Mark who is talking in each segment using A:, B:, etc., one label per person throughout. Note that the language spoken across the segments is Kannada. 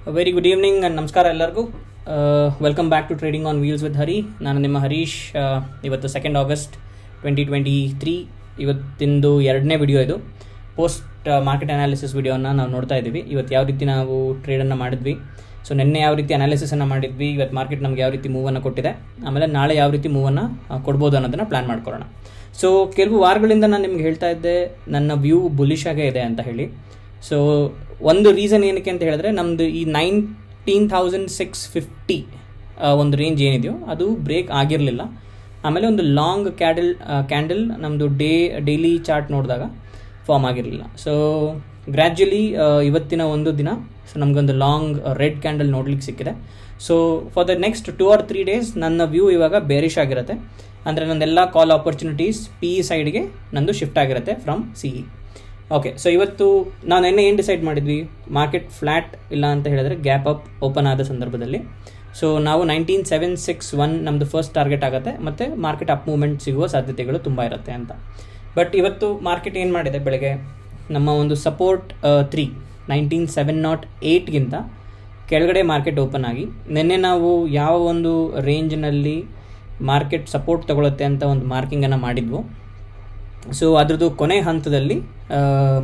A: ವೆರಿ ಗುಡ್ ಈವ್ನಿಂಗ್ ಆ್ಯಂಡ್ ನಮಸ್ಕಾರ ಎಲ್ಲರಿಗೂ. Welcome back to trading on wheels with Hari. ನಾನು ನಿಮ್ಮ ಹರೀಶ್. ಇವತ್ತು 2 ಆಗಸ್ಟ್ 2023. ಇವತ್ತಿಂದು 2ನೇ ವಿಡಿಯೋ ಇದು. ಪೋಸ್ಟ್ ಮಾರ್ಕೆಟ್ ಅನಾಲಿಸಿಸ್ ವಿಡಿಯೋನ ನಾವು ನೋಡ್ತಾ ಇದ್ದೀವಿ. ಇವತ್ತು ಯಾವ ರೀತಿ ನಾವು ಟ್ರೇಡನ್ನು ಮಾಡಿದ್ವಿ, ಸೊ ನಿನ್ನೆ ಯಾವ ರೀತಿ ಅನಾಲಿಸಿಸನ್ನು ಮಾಡಿದ್ವಿ, ಇವತ್ತು ಮಾರ್ಕೆಟ್ ನಮ್ಗೆ ಯಾವ ರೀತಿ ಮೂವನ್ನು ಕೊಟ್ಟಿದೆ, ಆಮೇಲೆ ನಾಳೆ ಯಾವ ರೀತಿ ಮೂವನ್ನು ಕೊಡ್ಬೋದು ಅನ್ನೋದನ್ನು ಪ್ಲ್ಯಾನ್ ಮಾಡ್ಕೊಳ್ಳೋಣ. ಸೊ ಕೆಲವು ವಾರಗಳಿಂದ ನಾನು ನಿಮ್ಗೆ ಹೇಳ್ತಾ ಇದ್ದೆ ನನ್ನ ವ್ಯೂ ಬುಲಿಶ್ ಆಗೇ ಇದೆ ಅಂತ ಹೇಳಿ. ಸೊ ಒಂದು ರೀಸನ್ ಏನಕ್ಕೆ ಅಂತ ಹೇಳಿದ್ರೆ, ನಮ್ಮದು ಈ 19,650 ಒಂದು ರೇಂಜ್ ಏನಿದೆಯೋ ಅದು ಬ್ರೇಕ್ ಆಗಿರಲಿಲ್ಲ. ಆಮೇಲೆ ಒಂದು ಲಾಂಗ್ ಕ್ಯಾಂಡಲ್ ನಮ್ಮದು ಡೈಲಿ ಚಾರ್ಟ್ ನೋಡಿದಾಗ ಫಾರ್ಮ್ ಆಗಿರಲಿಲ್ಲ. ಸೊ ಗ್ರ್ಯಾಜುಲಿ ಇವತ್ತಿನ ಒಂದು ದಿನ ಸೊ ನಮಗೊಂದು ಲಾಂಗ್ ರೆಡ್ ಕ್ಯಾಂಡಲ್ ನೋಡ್ಲಿಕ್ಕೆ ಸಿಕ್ಕಿದೆ. So for the next 2 or 3 days ನನ್ನ ವ್ಯೂ ಇವಾಗ ಬೇರಿಶ್ ಆಗಿರುತ್ತೆ. ಅಂದರೆ ನಂದೆಲ್ಲ ಕಾಲ್ ಆಪರ್ಚುನಿಟೀಸ್ PE ಸೈಡ್ಗೆ ನಂದು ಶಿಫ್ಟ್ ಆಗಿರುತ್ತೆ ಫ್ರಮ್ CE. ಓಕೆ, ಸೊ ಇವತ್ತು ನಾವು ನಿನ್ನೆ ಏನು ಡಿಸೈಡ್ ಮಾಡಿದ್ವಿ, ಮಾರ್ಕೆಟ್ ಫ್ಲ್ಯಾಟ್ ಇಲ್ಲ ಅಂತ ಹೇಳಿದ್ರೆ ಗ್ಯಾಪ್ ಅಪ್ ಓಪನ್ ಆದ ಸಂದರ್ಭದಲ್ಲಿ ಸೊ ನಾವು 19,761 ನಮ್ಮದು ಫಸ್ಟ್ ಟಾರ್ಗೆಟ್ ಆಗುತ್ತೆ ಮತ್ತು ಮಾರ್ಕೆಟ್ ಅಪ್ ಮೂವ್ಮೆಂಟ್ ಸಿಗುವ ಸಾಧ್ಯತೆಗಳು ತುಂಬ ಇರುತ್ತೆ ಅಂತ. ಬಟ್ ಇವತ್ತು ಮಾರ್ಕೆಟ್ ಏನು ಮಾಡಿದೆ, ಬೆಳಗ್ಗೆ ನಮ್ಮ ಒಂದು ಸಪೋರ್ಟ್ 19,708ಗಿಂತ ಕೆಳಗಡೆ ಮಾರ್ಕೆಟ್ ಓಪನ್ ಆಗಿ, ನಿನ್ನೆ ನಾವು ಯಾವ ಒಂದು ರೇಂಜ್ನಲ್ಲಿ ಮಾರ್ಕೆಟ್ ಸಪೋರ್ಟ್ ತಗೊಳುತ್ತೆ ಅಂತ ಒಂದು ಮಾರ್ಕಿಂಗನ್ನು ಮಾಡಿದ್ವು. ಸೊ ಅದರದ್ದು ಕೊನೆ ಹಂತದಲ್ಲಿ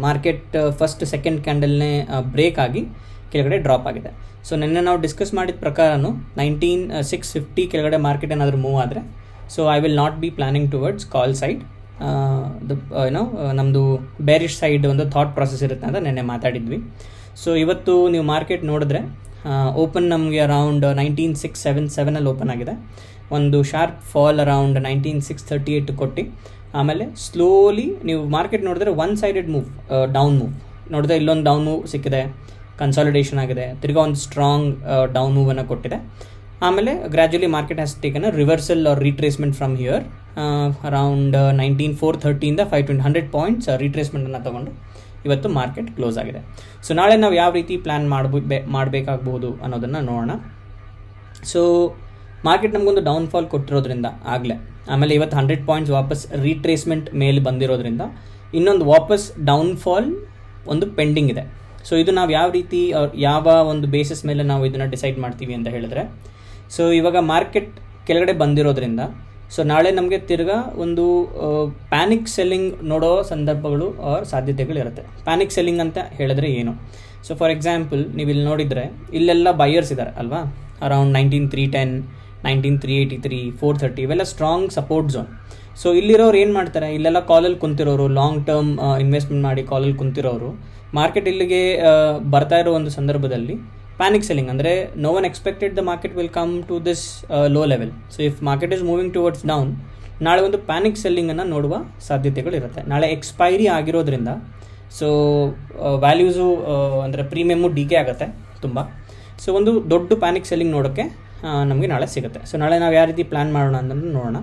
A: ಮಾರ್ಕೆಟ್ ಫಸ್ಟ್ ಸೆಕೆಂಡ್ ಕ್ಯಾಂಡಲ್ನೇ ಬ್ರೇಕ್ ಆಗಿ ಕೆಳಗಡೆ ಡ್ರಾಪ್ ಆಗಿದೆ. ಸೊ ನಿನ್ನೆ ನಾವು ಡಿಸ್ಕಸ್ ಮಾಡಿದ ಪ್ರಕಾರನೂ 19,650 ಕೆಳಗಡೆ ಮಾರ್ಕೆಟ್ ಏನಾದರೂ ಮೂವ್ ಆದರೆ so I will not be planning towards call side. ನಮ್ಮದು ಬೇರಿಶ್ ಸೈಡ್ ಒಂದು ಥಾಟ್ ಪ್ರಾಸೆಸ್ ಇರುತ್ತೆ ಅಂತ ನಿನ್ನೆ ಮಾತಾಡಿದ್ವಿ. ಸೊ ಇವತ್ತು ನೀವು ಮಾರ್ಕೆಟ್ ನೋಡಿದ್ರೆ ಓಪನ್ ನಮಗೆ ಅರೌಂಡ್ 19,677 ಓಪನ್ ಆಗಿದೆ. ಒಂದು ಶಾರ್ಪ್ ಫಾಲ್ ಅರೌಂಡ್ 19,638 ಕೊಟ್ಟು ಆಮೇಲೆ ಸ್ಲೋಲಿ ನೀವು ಮಾರ್ಕೆಟ್ ನೋಡಿದ್ರೆ one sided move, down move ನೋಡಿದ್ರೆ ಇಲ್ಲೊಂದು ಡೌನ್ ಮೂವ್ ಸಿಕ್ಕಿದೆ, ಕನ್ಸಾಲಿಡೇಷನ್ ಆಗಿದೆ, ತಿರ್ಗಾ ಒಂದು ಸ್ಟ್ರಾಂಗ್ ಡೌನ್ ಮೂವನ್ನು ಕೊಟ್ಟಿದೆ. ಆಮೇಲೆ gradually market has taken a reversal or retracement from here around 19,430 500 points ರೀಟ್ರೇಸ್ಮೆಂಟನ್ನು ತಗೊಂಡು ಇವತ್ತು ಮಾರ್ಕೆಟ್ ಕ್ಲೋಸ್ ಆಗಿದೆ. ಸೊ ನಾಳೆ ನಾವು ಯಾವ ರೀತಿ ಪ್ಲ್ಯಾನ್ ಮಾಡಬೇಕಾಗಬಹುದು ಅನ್ನೋದನ್ನು ನೋಡೋಣ. ಸೊ ಮಾರ್ಕೆಟ್ ನಮಗೊಂದು ಡೌನ್ಫಾಲ್ ಕೊಟ್ಟಿರೋದ್ರಿಂದ ಆಗಲೇ, ಆಮೇಲೆ ಇವತ್ತು 100 ಪಾಯಿಂಟ್ಸ್ ವಾಪಸ್ ರೀಟ್ರೇಸ್ಮೆಂಟ್ ಮೇಲೆ ಬಂದಿರೋದ್ರಿಂದ ಇನ್ನೊಂದು ವಾಪಸ್ ಡೌನ್ಫಾಲ್ ಒಂದು ಪೆಂಡಿಂಗ್ ಇದೆ. ಸೊ ಇದು ನಾವು ಯಾವ ರೀತಿ ಯಾವ ಒಂದು ಬೇಸಿಸ್ ಮೇಲೆ ನಾವು ಇದನ್ನು ಡಿಸೈಡ್ ಮಾಡ್ತೀವಿ ಅಂತ ಹೇಳಿದ್ರೆ, ಸೊ ಇವಾಗ ಮಾರ್ಕೆಟ್ ಕೆಳಗಡೆ ಬಂದಿರೋದ್ರಿಂದ ಸೊ ನಾಳೆ ನಮಗೆ ತಿರ್ಗಾ ಒಂದು ಪ್ಯಾನಿಕ್ ಸೆಲ್ಲಿಂಗ್ ನೋಡೋ ಸಂದರ್ಭಗಳು ಸಾಧ್ಯತೆಗಳಿರುತ್ತೆ. ಪ್ಯಾನಿಕ್ ಸೆಲ್ಲಿಂಗ್ ಅಂತ ಹೇಳಿದ್ರೆ ಏನು? ಸೊ ಫಾರ್ ಎಕ್ಸಾಂಪಲ್ ನೀವು ಇಲ್ಲಿ ನೋಡಿದರೆ ಇಲ್ಲೆಲ್ಲ ಬೈಯರ್ಸ್ ಇದ್ದಾರೆ ಅಲ್ವಾ, ಅರೌಂಡ್ 19,310 19,383 430 ಇವೆಲ್ಲ ಸ್ಟ್ರಾಂಗ್ ಸಪೋರ್ಟ್ ಝೋನ್. ಸೊ ಇಲ್ಲಿರೋರು ಏನು ಮಾಡ್ತಾರೆ, ಇಲ್ಲೆಲ್ಲ ಕಾಲಲ್ಲಿ ಕುಂತಿರೋರು, ಲಾಂಗ್ ಟರ್ಮ್ ಇನ್ವೆಸ್ಟ್ಮೆಂಟ್ ಮಾಡಿ ಕಾಲಲ್ಲಿ ಕುಂತಿರೋರು ಮಾರ್ಕೆಟ್ ಇಲ್ಲಿಗೆ ಬರ್ತಾ ಇರೋ ಒಂದು ಸಂದರ್ಭದಲ್ಲಿ ಪ್ಯಾನಿಕ್ ಸೆಲ್ಲಿಂಗ್ ಅಂದರೆ no one expected the market will come to this low level. So if market is moving towards down, ನಾಳೆ ಒಂದು ಪ್ಯಾನಿಕ್ ಸೆಲ್ಲಿಂಗನ್ನು ನೋಡುವ ಸಾಧ್ಯತೆಗಳಿರುತ್ತೆ. ನಾಳೆ ಎಕ್ಸ್ಪೈರಿ ಆಗಿರೋದ್ರಿಂದ ಸೊ ವ್ಯಾಲ್ಯೂಸು ಅಂದರೆ ಪ್ರೀಮಿಯಮ್ಮು ಡಿಕೆ ಆಗುತ್ತೆ ತುಂಬ. ಸೊ ಒಂದು ದೊಡ್ಡ ಪ್ಯಾನಿಕ್ ಸೆಲ್ಲಿಂಗ್ ನೋಡೋಕ್ಕೆ ನಮಗೆ ನಾಳೆ ಸಿಗುತ್ತೆ. ಸೊ ನಾಳೆ ನಾವು ಯಾವ ರೀತಿ ಪ್ಲ್ಯಾನ್ ಮಾಡೋಣ ಅಂತ ನೋಡೋಣ.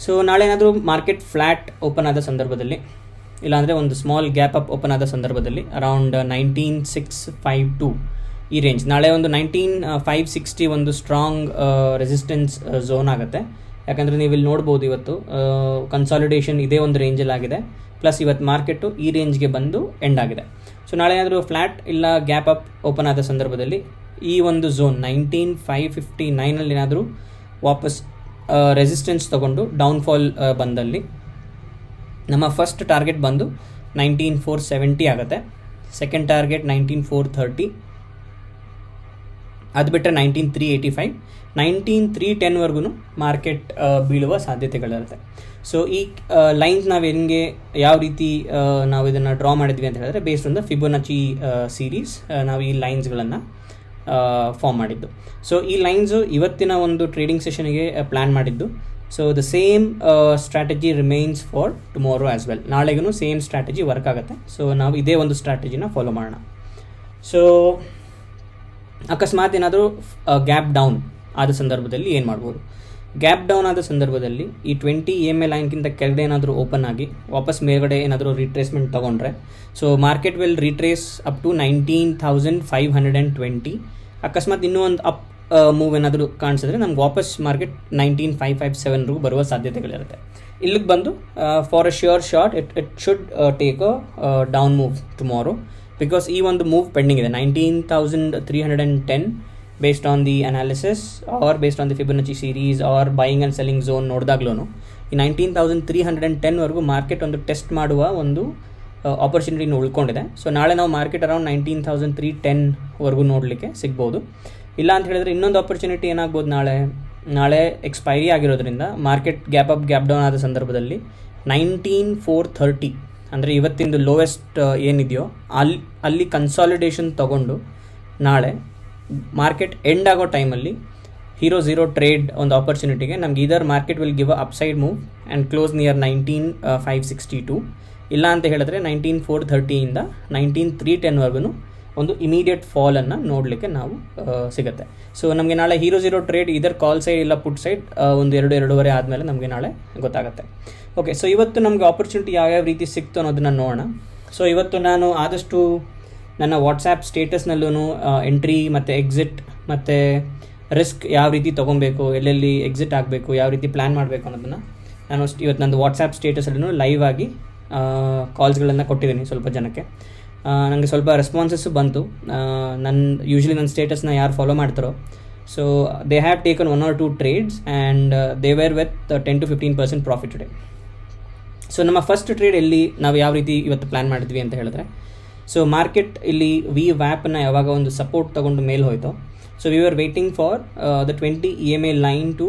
A: ಸೊ ನಾಳೆ ಏನಾದರೂ ಮಾರ್ಕೆಟ್ ಫ್ಲ್ಯಾಟ್ ಓಪನ್ ಆದ ಸಂದರ್ಭದಲ್ಲಿ, ಇಲ್ಲಾಂದರೆ ಒಂದು ಸ್ಮಾಲ್ ಗ್ಯಾಪ್ ಅಪ್ ಓಪನ್ ಆದ ಸಂದರ್ಭದಲ್ಲಿ ಅರೌಂಡ್ 19,652 ಈ ರೇಂಜ್, ನಾಳೆ ಒಂದು 19,560 ಒಂದು ಸ್ಟ್ರಾಂಗ್ ರೆಸಿಸ್ಟೆನ್ಸ್ ಝೋನ್ ಆಗುತ್ತೆ. ಯಾಕಂದರೆ ನೀವು ಇಲ್ಲಿ ನೋಡ್ಬೋದು ಇವತ್ತು ಕನ್ಸಾಲಿಡೇಷನ್ ಇದೇ ಒಂದು ರೇಂಜಲ್ಲಿ ಆಗಿದೆ, ಪ್ಲಸ್ ಇವತ್ತು ಮಾರ್ಕೆಟು ಈ ರೇಂಜ್ಗೆ ಬಂದು ಎಂಡ್ ಆಗಿದೆ. ಸೊ ನಾಳೆ ಏನಾದರೂ ಫ್ಲ್ಯಾಟ್ ಇಲ್ಲ ಗ್ಯಾಪ್ ಅಪ್ ಓಪನ್ ಆದ ಸಂದರ್ಭದಲ್ಲಿ ಈ ಒಂದು ಝೋನ್ 19,559 ಏನಾದರೂ ವಾಪಸ್ ರೆಸಿಸ್ಟೆನ್ಸ್ ತೊಗೊಂಡು ಡೌನ್ಫಾಲ್ ಬಂದಲ್ಲಿ ನಮ್ಮ ಫಸ್ಟ್ ಟಾರ್ಗೆಟ್ ಬಂದು 19,470 ಆಗುತ್ತೆ. ಸೆಕೆಂಡ್ ಟಾರ್ಗೆಟ್ 19,430, ಅದು ಬಿಟ್ಟರೆ 19,385 19,310ವರೆಗೂ ಮಾರ್ಕೆಟ್ ಬೀಳುವ ಸಾಧ್ಯತೆಗಳಿರುತ್ತೆ. ಸೊ ಈ ಲೈನ್ಸ್ ನಾವು ಹೆಂಗೆ ಯಾವ ರೀತಿ ನಾವು ಇದನ್ನು ಡ್ರಾ ಮಾಡಿದ್ವಿ ಅಂತ ಹೇಳಿದ್ರೆ, based on the Fibonacci series ನಾವು ಈ ಲೈನ್ಸ್ಗಳನ್ನು ಫಾರ್ಮ್ ಮಾಡಿದ್ದು. ಸೊ ಈ ಲೈನ್ಸು ಇವತ್ತಿನ ಒಂದು ಟ್ರೇಡಿಂಗ್ ಸೆಷನ್ಗೆ ಪ್ಲ್ಯಾನ್ ಮಾಡಿದ್ದು. So the same strategy remains for tomorrow as well. ನಾಳೆಗೂ ಸೇಮ್ ಸ್ಟ್ರಾಟಜಿ ವರ್ಕ್ ಆಗುತ್ತೆ. ಸೊ ನಾವು ಇದೇ ಒಂದು ಸ್ಟ್ರಾಟಜಿನ ಫಾಲೋ ಮಾಡೋಣ. ಸೊ ಅಕಸ್ಮಾತ್ ಏನಾದರೂ ಗ್ಯಾಪ್ ಡೌನ್ ಆದ ಸಂದರ್ಭದಲ್ಲಿ ಏನು ಮಾಡ್ಬೋದು? ಗ್ಯಾಪ್ ಡೌನ್ ಆದ ಸಂದರ್ಭದಲ್ಲಿ ಈ 20 EMA ಲೈನ್ಗಿಂತ ಕೆಳಗಡೆ ಏನಾದರೂ ಓಪನ್ ಆಗಿ ವಾಪಸ್ ಮೇಲ್ಗಡೆ ಏನಾದರೂ ರಿಟ್ರೇಸ್ಮೆಂಟ್ ತೊಗೊಂಡ್ರೆ so market will retrace up to 19,520. ಅಕಸ್ಮಾತ್ ಇನ್ನೂ ಒಂದು ಅಪ್ ಮೂವ್ ಏನಾದರೂ ಕಾಣಿಸಿದ್ರೆ ನಮ್ಗೆ ವಾಪಸ್ ಮಾರ್ಕೆಟ್ 19,557 ಬರುವ ಸಾಧ್ಯತೆಗಳಿರುತ್ತೆ. ಇಲ್ಲಿಗೆ ಬಂದು for a sure short it should take a down move tomorrow. Because ಈ ಒಂದು ಮೂವ್ ಪೆಂಡಿಂಗ್ ಇದೆ 19,310 based on the analysis or based on the Fibonacci series or buying and selling zone ನೋಡಿದಾಗ್ಲೂ ಈ 19,310 ಮಾರ್ಕೆಟ್ ಒಂದು ಟೆಸ್ಟ್ ಮಾಡುವ ಒಂದು ಆಪರ್ಚುನಿಟಿನ ಉಳ್ಕೊಂಡಿದೆ. ಸೊ ನಾಳೆ ನಾವು ಮಾರ್ಕೆಟ್ ಅರೌಂಡ್ 19,310 ನೋಡಲಿಕ್ಕೆ ಸಿಗ್ಬೋದು. ಇಲ್ಲ ಅಂತ ಹೇಳಿದ್ರೆ ಇನ್ನೊಂದು ಆಪರ್ಚುನಿಟಿ ಏನಾಗ್ಬೋದು, ನಾಳೆ ಎಕ್ಸ್ಪೈರಿ ಆಗಿರೋದ್ರಿಂದ market gap up gap down ಆದ ಸಂದರ್ಭದಲ್ಲಿ 19,430 ಅಂದರೆ ಇವತ್ತಿಂದು ಲೋವೆಸ್ಟ್ ಏನಿದೆಯೋ ಅಲ್ಲಿ ಕನ್ಸಾಲಿಡೇಷನ್ ತಗೊಂಡು ನಾಳೆ ಮಾರ್ಕೆಟ್ ಎಂಡ್ ಆಗೋ ಟೈಮಲ್ಲಿ ಹೀರೋ ಝೀರೋ ಟ್ರೇಡ್ ಒಂದು ಆಪರ್ಚುನಿಟಿಗೆ ನಮ್ಗೆ ಇದರ್ market will give a upside move and close near 19,562. ಇಲ್ಲ ಅಂತ ಹೇಳಿದ್ರೆ 19,430 19,310 ಒಂದು ಇಮಿಡಿಯೇಟ್ ಫಾಲನ್ನು ನೋಡಲಿಕ್ಕೆ ನಾವು ಸಿಗುತ್ತೆ. ಸೊ ನಮಗೆ ನಾಳೆ ಹೀರೋ ಝೀರೋ ಟ್ರೇಡ್ ಇದರ್ ಕಾಲ್ ಸೈಡ್ ಇಲ್ಲ ಪುಟ್ ಸೈಡ್ ಒಂದು 2-2.5 ಆದಮೇಲೆ ನಮಗೆ ನಾಳೆ ಗೊತ್ತಾಗುತ್ತೆ. ಓಕೆ, ಸೊ ಇವತ್ತು ನಮಗೆ ಆಪರ್ಚುನಿಟಿ ಯಾವ್ಯಾವ ರೀತಿ ಸಿಕ್ತು ಅನ್ನೋದನ್ನ ನೋಡೋಣ. ಸೊ ಇವತ್ತು ನಾನು ಆದಷ್ಟು ನನ್ನ ವಾಟ್ಸ್ಯಾಪ್ ಸ್ಟೇಟಸ್ನಲ್ಲೂ ಎಂಟ್ರಿ ಮತ್ತು ಎಕ್ಸಿಟ್ ಮತ್ತು ರಿಸ್ಕ್ ಯಾವ ರೀತಿ ತೊಗೊಬೇಕು, ಎಲ್ಲೆಲ್ಲಿ ಎಕ್ಸಿಟ್ ಆಗಬೇಕು, ಯಾವ ರೀತಿ ಪ್ಲ್ಯಾನ್ ಮಾಡಬೇಕು ಅನ್ನೋದನ್ನು ನಾನು ಇವತ್ತು ನಂದು ವಾಟ್ಸ್ಯಾಪ್ ಸ್ಟೇಟಸಲ್ಲೂ ಲೈವ್ ಆಗಿ ಕಾಲ್ಸ್ಗಳನ್ನು ಕೊಟ್ಟಿದ್ದೀನಿ ಸ್ವಲ್ಪ ಜನಕ್ಕೆ. ನನಗೆ ಸ್ವಲ್ಪ ರೆಸ್ಪಾನ್ಸಸ್ಸು ಬಂತು. ಯೂಶ್ವಲಿ ನನ್ನ ಸ್ಟೇಟಸ್ನ ಯಾರು ಫಾಲೋ ಮಾಡ್ತಾರೋ so they have taken 1 or 2 trades and they were with 10-15% profit today. So ನಮ್ಮ ಫಸ್ಟ್ ಟ್ರೇಡ್ ಎಲ್ಲಿ ನಾವು ಯಾವ ರೀತಿ ಇವತ್ತು ಪ್ಲ್ಯಾನ್ ಮಾಡಿದ್ವಿ ಅಂತ ಹೇಳಿದ್ರೆ, ಸೊ ಮಾರ್ಕೆಟ್ ಇಲ್ಲಿ ವಿ ವ್ಯಾಪನ್ನು ಯಾವಾಗ ಒಂದು ಸಪೋರ್ಟ್ ತೊಗೊಂಡು ಮೇಲೆ ಹೋಯಿತು, so we are waiting for the 20 EMA line to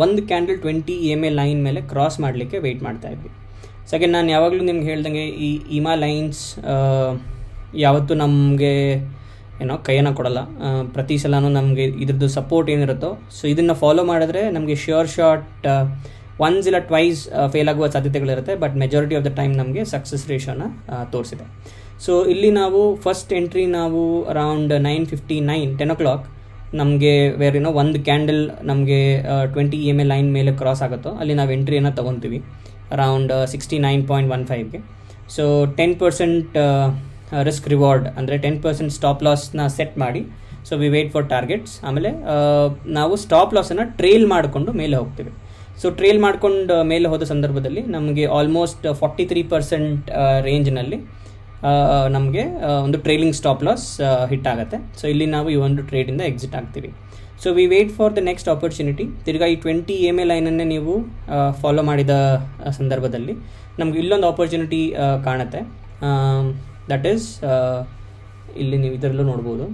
A: ಒಂದು ಕ್ಯಾಂಡಲ್ 20 EMA ಲೈನ್ ಮೇಲೆ ಕ್ರಾಸ್ ಮಾಡಲಿಕ್ಕೆ ವೆಯ್ಟ್ ಮಾಡ್ತಾ ಇದ್ವಿ. ಸೆಕೆಂಡ್, ನಾನು ಯಾವಾಗಲೂ ನಿಮ್ಗೆ ಹೇಳ್ದಂಗೆ ಈ ಇಮಾ ಲೈನ್ಸ್ ಯಾವತ್ತೂ ನಮಗೆ ಕೈಯನ್ನು ಕೊಡಲ್ಲ. ಪ್ರತಿ ಸಲನೂ ನಮಗೆ ಇದ್ರದ್ದು ಸಪೋರ್ಟ್ ಏನಿರುತ್ತೋ ಸೊ ಇದನ್ನು ಫಾಲೋ ಮಾಡಿದ್ರೆ ನಮಗೆ ಶ್ಯೂರ್ ಶಾಟ್ ಒನ್ಸ್ ಇಲ್ಲ ಟ್ವೈಸ್ ಫೇಲ್ ಆಗುವ ಸಾಧ್ಯತೆಗಳಿರುತ್ತೆ, but majority of the time ನಮಗೆ ಸಕ್ಸಸ್ ರೇಷೋನ ತೋರಿಸಿದೆ. ಸೊ ಇಲ್ಲಿ ನಾವು ಫಸ್ಟ್ ಎಂಟ್ರಿ ನಾವು ಅರೌಂಡ್ 9:59 10 o'clock ನಮಗೆ ಒಂದು ಕ್ಯಾಂಡಲ್ ನಮಗೆ 20 EMA ಲೈನ್ ಮೇಲೆ ಕ್ರಾಸ್ ಆಗುತ್ತೋ ಅಲ್ಲಿ ನಾವು ಎಂಟ್ರಿಯನ್ನು ತೊಗೊತೀವಿ ಅರೌಂಡ್ 69.15ಗೆ. ಸೊ 10% ರಿಸ್ಕ್ ರಿವಾರ್ಡ್ ಅಂದರೆ 10% ಸ್ಟಾಪ್ ಲಾಸ್ನ ಸೆಟ್ ಮಾಡಿ so we wait for targets. ಆಮೇಲೆ ನಾವು ಸ್ಟಾಪ್ ಲಾಸನ್ನು ಟ್ರೇಲ್ ಮಾಡಿಕೊಂಡು ಮೇಲೆ ಹೋಗ್ತೀವಿ. ಸೊ ಟ್ರೇಲ್ ಮಾಡ್ಕೊಂಡು ಮೇಲೆ ಹೋದ ಸಂದರ್ಭದಲ್ಲಿ ನಮಗೆ ಆಲ್ಮೋಸ್ಟ್ 43% ರೇಂಜ್ನಲ್ಲಿ ನಮಗೆ ಒಂದು ಟ್ರೇಲಿಂಗ್ ಸ್ಟಾಪ್ ಲಾಸ್ ಹಿಟ್ ಆಗುತ್ತೆ. ಸೊ ಇಲ್ಲಿ ನಾವು ಈ ಒಂದು ಟ್ರೇಡಿಂದ ಎಕ್ಸಿಟ್ ಆಗ್ತೀವಿ. So we wait for the next opportunity. ತಿರ್ಗಾ ಈ 20 EMA ಲೈನನ್ನೇ ನೀವು ಫಾಲೋ ಮಾಡಿದ ಸಂದರ್ಭದಲ್ಲಿ ನಮ್ಗೆ ಇಲ್ಲೊಂದು ಆಪರ್ಚುನಿಟಿ ಕಾಣುತ್ತೆ. ದಟ್ ಈಸ್ ಇಲ್ಲಿ ನೀವು ಇದರಲ್ಲೂ ನೋಡ್ಬೋದು,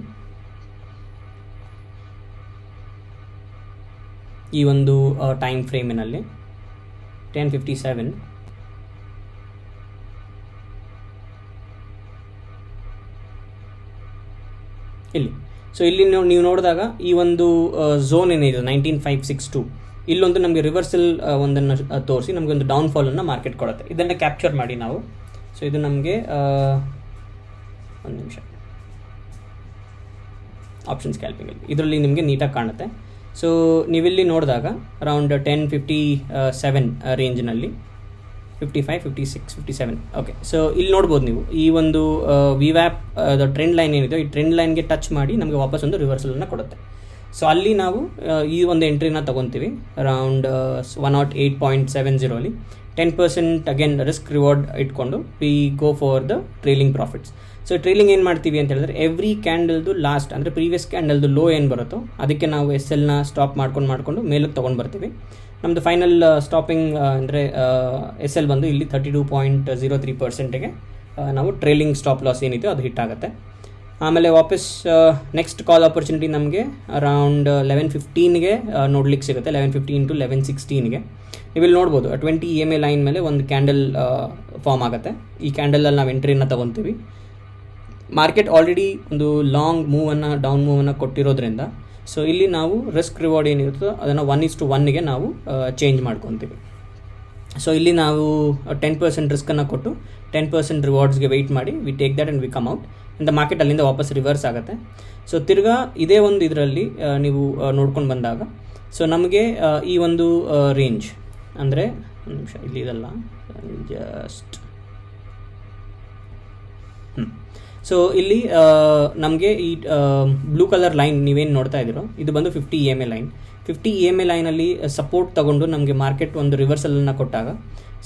A: ಈ ಒಂದು ಟೈಮ್ ಫ್ರೇಮಿನಲ್ಲಿ 10:57 ಇಲ್ಲಿ. ಸೊ ಇಲ್ಲಿ ನೀವು ನೋಡಿದಾಗ ಈ ಒಂದು ಝೋನ್ ಏನಿದೆ 19,562 ಇಲ್ಲೊಂದು ನಮಗೆ ರಿವರ್ಸಲ್ ಒಂದನ್ನು ತೋರಿಸಿ ನಮಗೆ ಒಂದು ಡೌನ್ಫಾಲನ್ನು ಮಾರ್ಕೆಟ್ ಕೊಡುತ್ತೆ. ಇದನ್ನು ಕ್ಯಾಪ್ಚರ್ ಮಾಡಿ ನಾವು. ಸೊ ಇದು ನಮಗೆ ಒಂದು ನಿಮಿಷ ಆಪ್ಷನ್ ಸ್ಕ್ಯಾಲ್ಪಿಂಗಲ್ಲಿ ಇದರಲ್ಲಿ ನಿಮಗೆ ನೀಟಾಗಿ ಕಾಣುತ್ತೆ. ಸೊ ನೀವಿಲ್ಲಿ ನೋಡಿದಾಗ ಅರೌಂಡ್ 10:57 ರೇಂಜ್ನಲ್ಲಿ 55, 56, 57. ಓಕೆ, ಸೊ ಇಲ್ಲಿ ನೋಡ್ಬೋದು ನೀವು ಈ ಒಂದು ವಿ ವ್ಯಾಪ್ ಟ್ರೆಂಡ್ ಲೈನ್ ಏನಿದೆ ಈ ಟ್ರೆಂಡ್ ಲೈನ್ಗೆ ಟಚ್ ಮಾಡಿ ನಮಗೆ ವಾಪಸ್ ಒಂದು ರಿವರ್ಸಲನ್ನು ಕೊಡುತ್ತೆ. ಸೊ ಅಲ್ಲಿ ನಾವು ಈ ಒಂದು ಎಂಟ್ರಿನ ತೊಗೊತೀವಿ ಅರೌಂಡ್ 108.70 ಅಲ್ಲಿ 10% ಅಗೇನ್ ರಿಸ್ಕ್ ರಿವಾರ್ಡ್ ಇಟ್ಕೊಂಡು we go for the trailing profits. So trailing ಏನು ಮಾಡ್ತೀವಿ ಅಂತ ಹೇಳಿದ್ರೆ ಎವ್ರಿ ಕ್ಯಾಂಡಲ್ದು ಲಾಸ್ಟ್ ಅಂದರೆ ಪ್ರೀವಿಯಸ್ ಕ್ಯಾಂಡಲ್ದು ಲೋ ಏನು ಬರುತ್ತೋ ಅದಕ್ಕೆ ನಾವು SLನ ಸ್ಟಾಪ್ ಮಾಡ್ಕೊಂಡು ಮೇಲಕ್ಕೆ ತೊಗೊಂಡು ಬರ್ತೀವಿ. ನಮ್ಮದು ಫೈನಲ್ ಸ್ಟಾಪಿಂಗ್ ಅಂದರೆ SL ಬಂದು ಇಲ್ಲಿ 32.03%ಗೆ ನಾವು ಟ್ರೇಲಿಂಗ್ ಸ್ಟಾಪ್ ಲಾಸ್ ಏನಿದೆ ಅದು ಹಿಟ್ ಆಗುತ್ತೆ. ಆಮೇಲೆ ವಾಪಸ್ ನೆಕ್ಸ್ಟ್ ಕಾಲ್ ಆಪರ್ಚುನಿಟಿ ನಮಗೆ ಅರೌಂಡ್ 11:15ಗೆ ನೋಡ್ಲಿಕ್ಕೆ ಸಿಗುತ್ತೆ. 11:15 to 11:16ಗೆ ನೀವಿಲ್ಲಿ ನೋಡ್ಬೋದು 20 EMA ಲೈನ್ ಮೇಲೆ ಒಂದು ಕ್ಯಾಂಡಲ್ ಫಾರ್ಮ್ ಆಗುತ್ತೆ. ಈ ಕ್ಯಾಂಡಲಲ್ಲಿ ನಾವು ಎಂಟ್ರಿನ ತೊಗೊತೀವಿ. ಮಾರ್ಕೆಟ್ ಆಲ್ರೆಡಿ ಒಂದು ಲಾಂಗ್ ಡೌನ್ ಮೂವನ್ನು ಕೊಟ್ಟಿರೋದ್ರಿಂದ ಸೊ ಇಲ್ಲಿ ನಾವು ರಿಸ್ಕ್ ರಿವಾರ್ಡ್ ಏನಿರುತ್ತೋ ಅದನ್ನು 1:1ಗೆ ನಾವು ಚೇಂಜ್ ಮಾಡ್ಕೊತೀವಿ. ಸೊ ಇಲ್ಲಿ ನಾವು 10% ರಿಸ್ಕನ್ನು ಕೊಟ್ಟು 10% ರಿವಾರ್ಡ್ಸ್ಗೆ ವೆಯ್ಟ್ ಮಾಡಿ we take that and we come out ಇಂದ ಮಾರ್ಕೆಟ್ ಅಲ್ಲಿಂದ ವಾಪಸ್ ರಿವರ್ಸ್ ಆಗುತ್ತೆ. ಸೊ ತಿರ್ಗಾ ಇದೇ ಒಂದು ಇದರಲ್ಲಿ ನೀವು ನೋಡ್ಕೊಂಡು ಬಂದಾಗ ಸೊ ನಮಗೆ ಈ ಒಂದು ರೇಂಜ್ ಅಂದರೆ ಒಂದು ನಿಮಿಷ ಇಲ್ಲಿ ಇದಲ್ಲ ಜಸ್ಟ್ ಸೊ ಇಲ್ಲಿ ನಮಗೆ ಈ ಬ್ಲೂ ಕಲರ್ ಲೈನ್ ನೀವೇನು ನೋಡ್ತಾ ಇದ್ದೀರೋ ಇದು ಬಂದು 50 EMA ಲೈನ್. 50 EMA ಲೈನಲ್ಲಿ ಸಪೋರ್ಟ್ ತಗೊಂಡು ನಮಗೆ ಮಾರ್ಕೆಟ್ ಒಂದು ರಿವರ್ಸಲನ್ನು ಕೊಟ್ಟಾಗ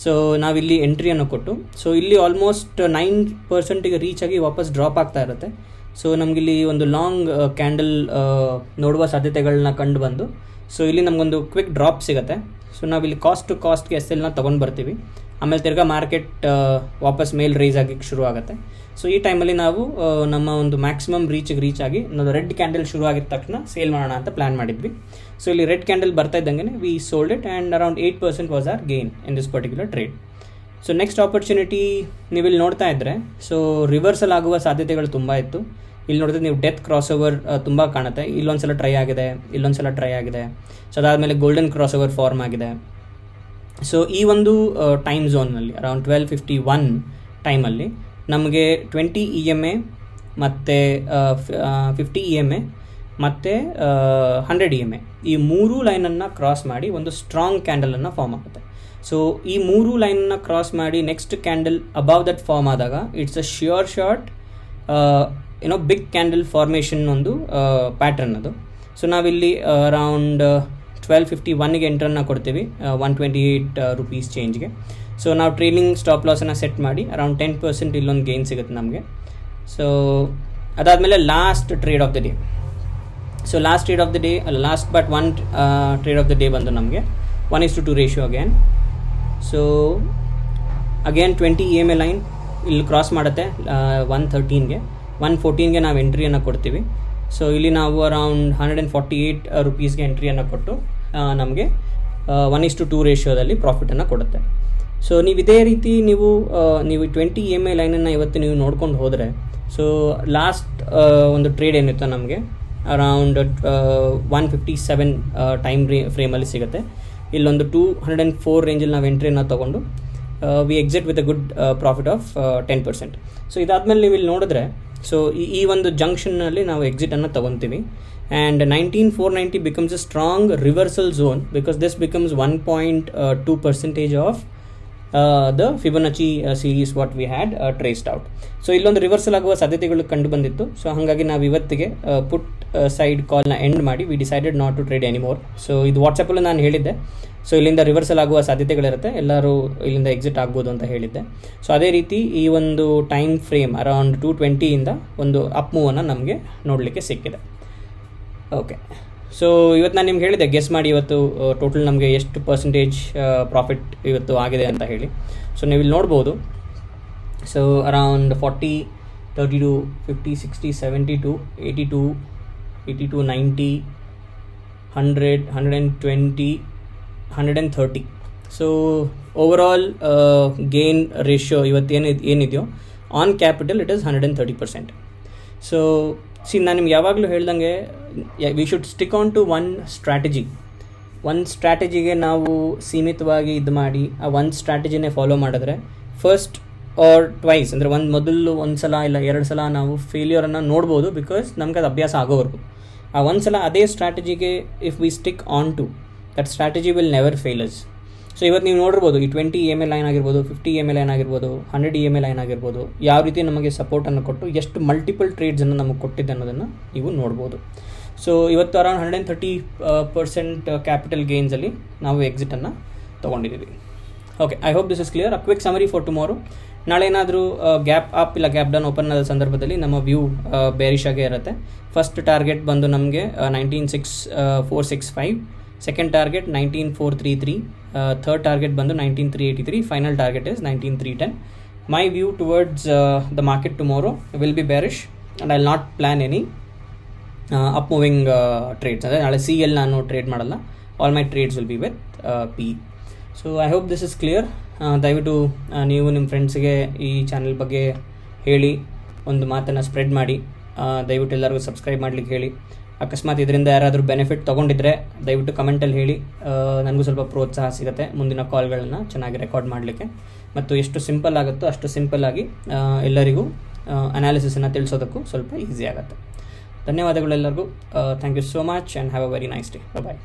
A: ಸೊ ನಾವಿಲ್ಲಿ ಎಂಟ್ರಿಯನ್ನು ಕೊಟ್ಟು ಸೊ ಇಲ್ಲಿ ಆಲ್ಮೋಸ್ಟ್ 9% ರೀಚ್ ಆಗಿ ವಾಪಸ್ ಡ್ರಾಪ್ ಆಗ್ತಾ ಇರುತ್ತೆ. ಸೊ ನಮಗಿಲ್ಲಿ ಒಂದು ಲಾಂಗ್ ಕ್ಯಾಂಡಲ್ ನೋಡುವ ಸಾಧ್ಯತೆಗಳನ್ನ ಕಂಡು ಬಂದು ಸೊ ಇಲ್ಲಿ ನಮಗೊಂದು ಕ್ವಿಕ್ ಡ್ರಾಪ್ ಸಿಗುತ್ತೆ. ಸೊ ನಾವಿಲ್ಲಿ ಕಾಸ್ಟ್ ಟು ಕಾಸ್ಟ್ಗೆ SLನ ತೊಗೊಂಡು ಬರ್ತೀವಿ. ಆಮೇಲೆ ತಿರ್ಗಾ ಮಾರ್ಕೆಟ್ ವಾಪಸ್ ಮೇಲ್ ರೈಸ್ ಆಗಿ ಶುರು ಆಗುತ್ತೆ. ಸೊ ಈ ಟೈಮಲ್ಲಿ ನಾವು ನಮ್ಮ ಒಂದು ಮ್ಯಾಕ್ಸಿಮಮ್ ರೀಚ್ ಆಗಿ ನಾವು ರೆಡ್ ಕ್ಯಾಂಡಲ್ ಶುರು ಆಗಿದ ತಕ್ಷಣ ಸೇಲ್ ಮಾಡೋಣ ಅಂತ ಪ್ಲ್ಯಾನ್ ಮಾಡಿದ್ವಿ. ಸೊ ಇಲ್ಲಿ ರೆಡ್ ಕ್ಯಾಂಡಲ್ ಬರ್ತಾ ಇದ್ದಂಗೆ we sold it and around 8% was our gain in this particular trade. So next opportunity ನೀವಿಲ್ಲಿ ನೋಡ್ತಾ ಇದ್ದರೆ ಸೊ ರಿವರ್ಸಲ್ ಆಗುವ ಸಾಧ್ಯತೆಗಳು ತುಂಬ ಇತ್ತು. ಇಲ್ಲಿ ನೋಡಿದ್ರೆ ನೀವು ಡೆತ್ ಕ್ರಾಸ್ ಓವರ್ ತುಂಬ ಕಾಣುತ್ತೆ. ಇಲ್ಲೊಂದ್ಸಲ ಟ್ರೈ ಆಗಿದೆ, ಇಲ್ಲೊಂದ್ಸಲ ಟ್ರೈ ಆಗಿದೆ. ಸೊ ಅದಾದಮೇಲೆ ಗೋಲ್ಡನ್ ಕ್ರಾಸ್ ಓವರ್ ಫಾರ್ಮ್ ಆಗಿದೆ. ಸೊ ಈ ಒಂದು ಟೈಮ್ ಝೋನ್ನಲ್ಲಿ ಅರೌಂಡ್ 12:51 ಟೈಮಲ್ಲಿ ನಮಗೆ 20 EMA ಮತ್ತು 50 EMA ಮತ್ತು 100 EMA ಈ ಮೂರು ಲೈನನ್ನು ಕ್ರಾಸ್ ಮಾಡಿ ಒಂದು ಸ್ಟ್ರಾಂಗ್ ಕ್ಯಾಂಡಲನ್ನು ಫಾರ್ಮ್ ಆಗುತ್ತೆ. ಸೊ ಈ ಮೂರು ಲೈನನ್ನು ಕ್ರಾಸ್ ಮಾಡಿ next candle above that form ಆದಾಗ it's a sure short big candle formation ಒಂದು ಪ್ಯಾಟ್ರನ್ ಅದು. ಸೊ ನಾವಿಲ್ಲಿ ಅರೌಂಡ್ 12:51ಗೆ ಎಂಟ್ರನ್ನು ಕೊಡ್ತೀವಿ 128 ರೂಪೀಸ್ ಚೇಂಜ್ಗೆ. ಸೊ ನಾವು ಟ್ರೇಲಿಂಗ್ ಸ್ಟಾಪ್ ಲಾಸನ್ನು ಸೆಟ್ ಮಾಡಿ ಅರೌಂಡ್ 10% ಇಲ್ಲೊಂದು ಗೇನ್ ಸಿಗುತ್ತೆ ನಮಗೆ. ಸೊ ಅದಾದಮೇಲೆ last trade of the day. So last trade of the day last but one trade of the day ಬಂದು ನಮಗೆ 1:2 ratio again. So again 20 EMA line ಇಲ್ಲಿ ಕ್ರಾಸ್ ಮಾಡುತ್ತೆ 113ಗೆ. 114ಗೆ ನಾವು ಎಂಟ್ರಿಯನ್ನು ಕೊಡ್ತೀವಿ. ಸೊ ಇಲ್ಲಿ ನಾವು ಅರೌಂಡ್ 148 ರೂಪೀಸ್ಗೆ ಎಂಟ್ರಿಯನ್ನು ಕೊಟ್ಟು ನಮಗೆ 1:2 ರೇಷಿಯೋದಲ್ಲಿ ಪ್ರಾಫಿಟನ್ನು ಕೊಡುತ್ತೆ. ಸೊ ನೀವು ಇದೇ ರೀತಿ ನೀವು 20 EMA ಲೈನನ್ನು ಇವತ್ತು ನೀವು ನೋಡ್ಕೊಂಡು ಹೋದರೆ ಸೊ ಲಾಸ್ಟ್ ಒಂದು ಟ್ರೇಡ್ ಏನಿತ್ತು ನಮಗೆ ಅರೌಂಡ್ 157 ಟೈಮ್ ಫ್ರೇಮಲ್ಲಿ ಸಿಗುತ್ತೆ. ಇಲ್ಲೊಂದು 204 ರೇಂಜಲ್ಲಿ ನಾವು ಎಂಟ್ರಿಯನ್ನು ತೊಗೊಂಡು we exit with a good profit of 10%. So ಇದಾದಮೇಲೆ ನೀವು ಇಲ್ಲಿ ನೋಡಿದ್ರೆ ಸೊ ಈ ಒಂದು ಜಂಕ್ಷನ್ನಲ್ಲಿ ನಾವು ಎಕ್ಸಿಟನ್ನು ತೊಗೊತೀವಿ and 19,490 becomes a strong reversal zone because this becomes 1.2% of the Fibonacci series what we had traced out. So ಇಲ್ಲೊಂದು ರಿವರ್ಸಲ್ ಆಗುವ ಸಾಧ್ಯತೆಗಳು ಕಂಡು ಬಂದಿತ್ತು. ಸೊ ಹಾಗಾಗಿ ನಾವು ಇವತ್ತಿಗೆ ಪುಟ್ ಸೈಡ್ ಕಾಲ್ನ ಎಂಡ್ ಮಾಡಿ we decided not to trade anymore. So ಇದು ವಾಟ್ಸಪ್ಪಲ್ಲಿ ನಾನು ಹೇಳಿದ್ದೆ. ಸೊ ಇಲ್ಲಿಂದ ರಿವರ್ಸಲ್ ಆಗುವ ಸಾಧ್ಯತೆಗಳಿರುತ್ತೆ, ಎಲ್ಲರೂ ಇಲ್ಲಿಂದ ಎಕ್ಸಿಟ್ ಆಗ್ಬೋದು ಅಂತ ಹೇಳಿದ್ದೆ. ಸೊ ಅದೇ ರೀತಿ ಈ ಒಂದು ಟೈಮ್ ಫ್ರೇಮ್ ಅರೌಂಡ್ 220ಇಂದ ಒಂದು ಅಪ್ ಮೂವನ್ನು ನಮಗೆ ನೋಡಲಿಕ್ಕೆ ಸಿಕ್ಕಿದೆ. ಓಕೆ, ಸೊ ಇವತ್ತು ನಾನು ನಿಮ್ಗೆ ಹೇಳಿದೆ ಗೆಸ್ ಮಾಡಿ ಇವತ್ತು ಟೋಟಲ್ ನಮಗೆ ಎಷ್ಟು ಪರ್ಸೆಂಟೇಜ್ ಪ್ರಾಫಿಟ್ ಇವತ್ತು ಆಗಿದೆ ಅಂತ ಹೇಳಿ. ಸೊ ನೀವು ಇಲ್ಲಿ ನೋಡ್ಬೋದು. So around 40, 32, 50, 60, 72, 82, 90, 100, 120, 130. So overall gain ratio ಇವತ್ತು ಏನಿದೆಯೋ on capital it is 130%. So ನಾನು ನಿಮ್ಗೆ ಯಾವಾಗಲೂ ಹೇಳ್ದಂಗೆ we should stick on to one ಸ್ಟ್ರಾಟಜಿಗೆ ನಾವು ಸೀಮಿತವಾಗಿ ಇದು ಮಾಡಿ ಆ ಒಂದು ಸ್ಟ್ರಾಟಜಿನೇ ಫಾಲೋ ಮಾಡಿದ್ರೆ ಫಸ್ಟ್ ಆರ್ ಟ್ವೈಸ್ ಅಂದರೆ ಒಂದು ಸಲ ಇಲ್ಲ 2 ಸಲ ನಾವು ಫೇಲ್ಯೂರನ್ನು ನೋಡ್ಬೋದು. ಬಿಕಾಸ್ ನಮ್ಗೆ ಅದು ಅಭ್ಯಾಸ ಆಗೋವರೆಗೂ ಆ ಒಂದು ಸಲ ಅದೇ ಸ್ಟ್ರಾಟಜಿಗೆ if we stick on to that strategy will never fail us. So ಇವತ್ತು ನೀವು ನೋಡಿರ್ಬೋದು ಈ 20 EMA ಲೈನ್ ಆಗಿರ್ಬೋದು, 50 EMA ಲೈನ್ ಆಗಿರ್ಬೋದು, 100 EMA ಲೈನ್ ಆಗಿರ್ಬೋದು, ಯಾವ ರೀತಿ ನಮಗೆ ಸಪೋರ್ಟನ್ನು ಕೊಟ್ಟು ಎಷ್ಟು ಮಲ್ಟಿಪಲ್ ಟ್ರೇಡ್ಸನ್ನು ನಮಗೆ ಕೊಟ್ಟಿದೆ ಅನ್ನೋದನ್ನು ನೀವು ನೋಡ್ಬೋದು. ಸೊ ಇವತ್ತು ಅರೌಂಡ್ 130% ಕ್ಯಾಪಿಟಲ್ ಗೇನ್ಸಲ್ಲಿ ನಾವು ಎಕ್ಸಿಟನ್ನು ತೊಗೊಂಡಿದ್ದೀವಿ. Okay, I hope this is clear. A quick summary for tomorrow. ನಾಳೆ ಏನಾದರೂ ಗ್ಯಾಪ್ ಅಪ್ ಇಲ್ಲ ಗ್ಯಾಪ್ ಡೌನ್ ಓಪನ್ ಆದ ಸಂದರ್ಭದಲ್ಲಿ ನಮ್ಮ ವ್ಯೂ ಬೇರಿಶ್ ಆಗೇ ಇರುತ್ತೆ. ಫಸ್ಟ್ ಟಾರ್ಗೆಟ್ ಬಂದು ನಮಗೆ 19,465, ಸೆಕೆಂಡ್ ಟಾರ್ಗೆಟ್ 19,433, ಥರ್ಡ್ ಟಾರ್ಗೆಟ್ ಬಂದು 19,383, final target is 19,310. My view towards the market tomorrow will be bearish and I will not plan any up moving trades. ಅಂದರೆ ನಾಳೆ CL ನಾನು ಟ್ರೇಡ್ ಮಾಡಲ್ಲ. All my trades will be with P. So I hope this is clear. ದಯವಿಟ್ಟು ನೀವು ನಿಮ್ಮ ಫ್ರೆಂಡ್ಸ್ಗೆ ಈ ಚಾನಲ್ ಬಗ್ಗೆ ಹೇಳಿ, ಒಂದು ಮಾತನ್ನು ಸ್ಪ್ರೆಡ್ ಮಾಡಿ. ದಯವಿಟ್ಟು ಎಲ್ಲರಿಗೂ ಸಬ್ಸ್ಕ್ರೈಬ್ ಮಾಡಲಿಕ್ಕೆ ಹೇಳಿ. ಅಕಸ್ಮಾತ್ ಇದರಿಂದ ಯಾರಾದರೂ ಬೆನಿಫಿಟ್ ತೊಗೊಂಡಿದ್ರೆ ದಯವಿಟ್ಟು ಕಮೆಂಟಲ್ಲಿ ಹೇಳಿ. ನನಗೂ ಸ್ವಲ್ಪ ಪ್ರೋತ್ಸಾಹ ಸಿಗುತ್ತೆ ಮುಂದಿನ ಕಾಲ್ಗಳನ್ನು ಚೆನ್ನಾಗಿ ರೆಕಾರ್ಡ್ ಮಾಡಲಿಕ್ಕೆ. ಮತ್ತು ಎಷ್ಟು ಸಿಂಪಲ್ ಆಗುತ್ತೋ ಅಷ್ಟು ಸಿಂಪಲ್ಲಾಗಿ ಎಲ್ಲರಿಗೂ ಅನಾಲಿಸಿಸನ್ನು ತಿಳಿಸೋದಕ್ಕೂ ಸ್ವಲ್ಪ ಈಸಿ ಆಗುತ್ತೆ. ಧನ್ಯವಾದಗಳು ಎಲ್ಲರಿಗೂ. Thank you so much and have a very nice day. Bye.